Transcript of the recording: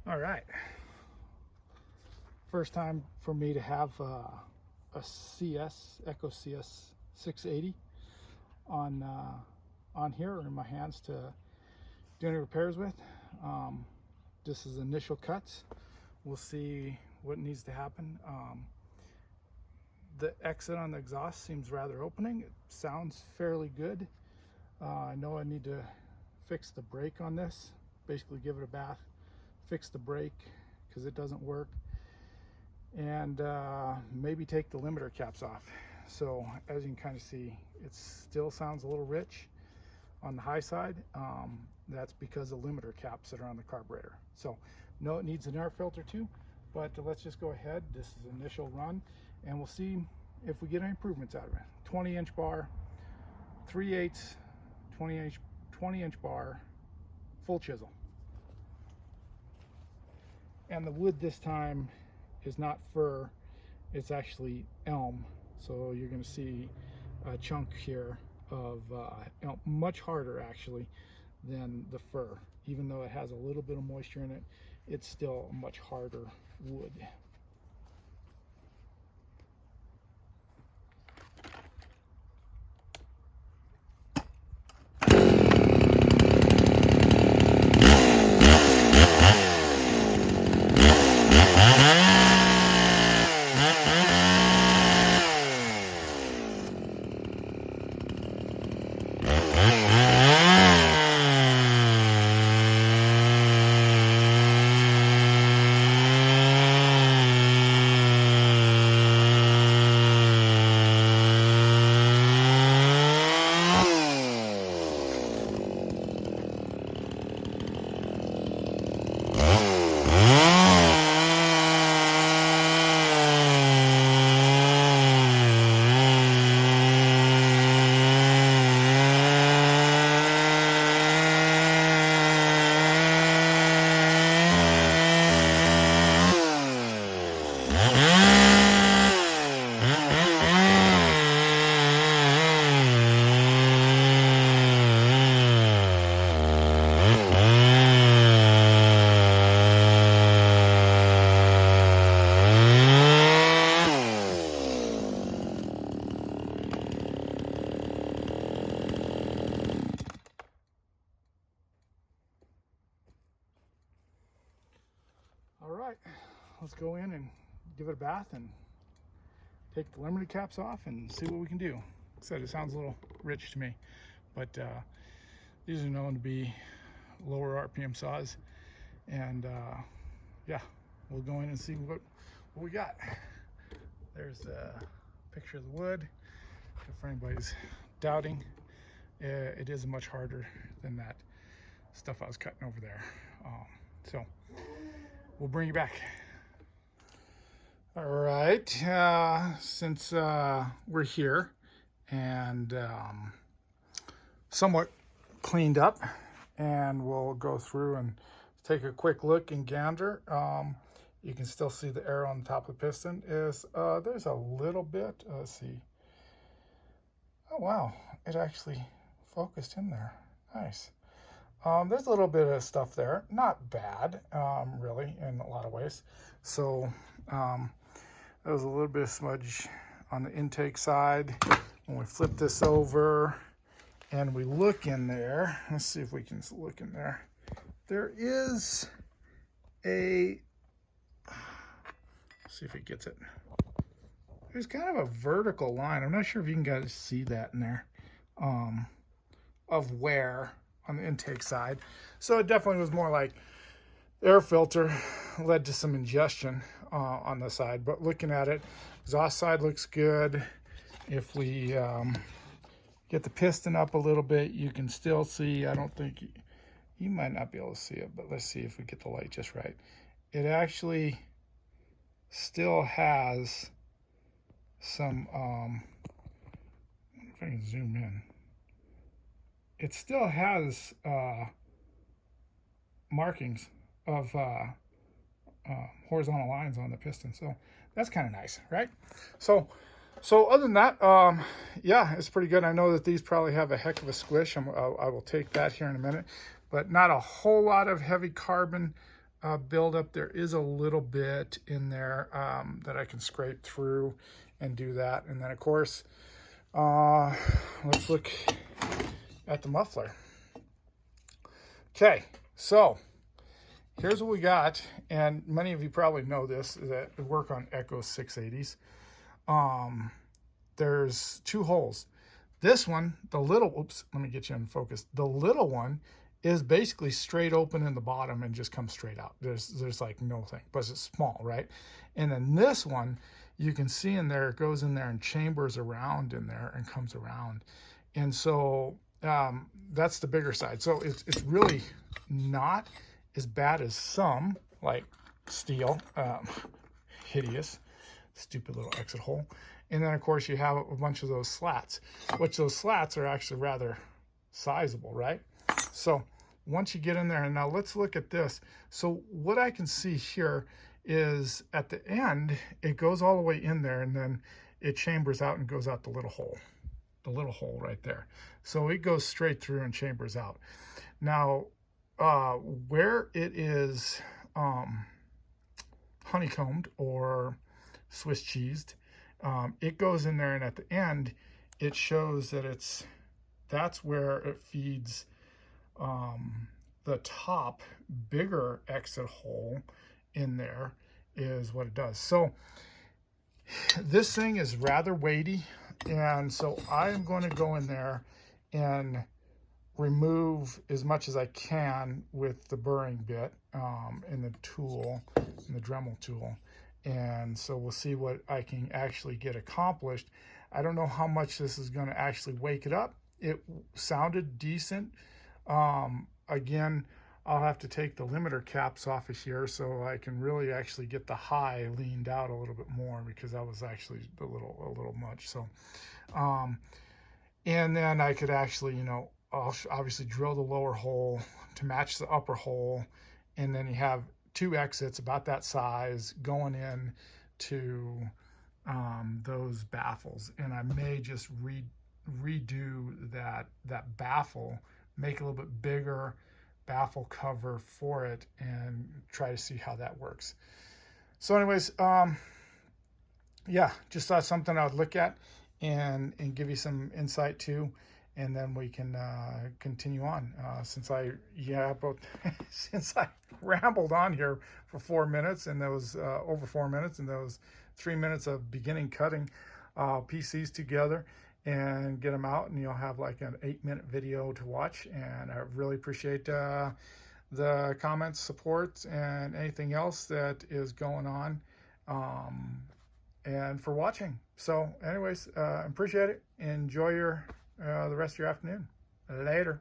All right. First time for me to have a CS Echo CS 680 on here or in my hands to do any repairs with. This is initial cuts. We'll see what needs to happen. The exit on the exhaust seems rather opening. It sounds fairly good. I know I need to fix the brake on this, basically give it a bath, fix the brake because it doesn't work, and maybe take the limiter caps off. So as you can kind of see, it still sounds a little rich on the high side. That's because of limiter caps that are on the carburetor. So no, it needs an air filter too, but let's just go ahead. This is initial run and we'll see if we get any improvements out of it. 20-inch bar, 3/8 20-inch bar, full chisel. And the wood this time is not fir, it's actually elm. So you're going to see a chunk here of elm, much harder actually than the fir. Even though it has a little bit of moisture in it, it's still a much harder wood. All right, let's go in and give it a bath and take the limiter caps off and see what we can do. Like I said, it sounds a little rich to me, but these are known to be lower RPM saws, and yeah, we'll go in and see what we got. There's a picture of the wood. If anybody's doubting, it is much harder than that stuff I was cutting over there. So we'll bring you back. All right, since we're here and somewhat cleaned up, and we'll go through and take a quick look and gander. You can still see the arrow on the top of the piston. There's a little bit, let's see. Oh wow, it actually focused in there. Nice. There's a little bit of stuff there, not bad, really, in a lot of ways. So there was a little bit of smudge on the intake side. When we flip this over and we look in there, let's see if we can look in there. There is a, let's see if it gets it. There's kind of a vertical line. I'm not sure if you can guys see that in there, of wear on the intake side. So it definitely was more like air filter led to some ingestion on the side. But looking at it, exhaust side looks good. If we get the piston up a little bit, you can still see, I don't think, you might not be able to see it, but let's see if we get the light just right. It actually still has some, if I can zoom in. It still has markings of horizontal lines on the piston, so that's kind of nice, right? So other than that, yeah, it's pretty good. I know that these probably have a heck of a squish. I will take that here in a minute, but not a whole lot of heavy carbon buildup. There is a little bit in there that I can scrape through and do that. And then of course, let's look at the muffler. Okay, so here's what we got, and many of you probably know this, that I work on Echo 680s. There's two holes. This one, the little, oops, let me get you in focus. The little one is basically straight open in the bottom and just comes straight out. There's like no thing, but it's small, right? And then this one, you can see in there, it goes in there and chambers around in there and comes around. And so that's the bigger side. So it's really not as bad as some, like steel, hideous, stupid little exit hole. And then of course you have a bunch of those slats, which those slats are actually rather sizable, right? So once you get in there, and now let's look at this. So what I can see here is at the end, it goes all the way in there, and then it chambers out and goes out the little hole right there. So it goes straight through and chambers out. Now, where it is honeycombed or Swiss cheesed, it goes in there, and at the end, it shows that that's where it feeds the top bigger exit hole in there is what it does. So this thing is rather weighty, and so I am going to go in there and remove as much as I can with the burring bit and the tool, and the Dremel tool. And so we'll see what I can actually get accomplished. I don't know how much this is going to actually wake it up. It sounded decent. Again, I'll have to take the limiter caps off of here so I can really actually get the high leaned out a little bit more, because that was actually a little much. So, and then I could actually, I'll obviously drill the lower hole to match the upper hole, and then you have two exits about that size going in to those baffles. And I may just redo that baffle, make a little bit bigger baffle cover for it, and try to see how that works. So anyways, yeah, just thought something I would look at and give you some insight to, and then we can continue on. Since I rambled on here for 4 minutes, and there was over 4 minutes, and there was 3 minutes of beginning cutting PCs together and get them out, and you'll have like an 8-minute video to watch. And I really appreciate the comments, support, and anything else that is going on, and for watching. So anyways, appreciate it. Enjoy the rest of your afternoon. Later.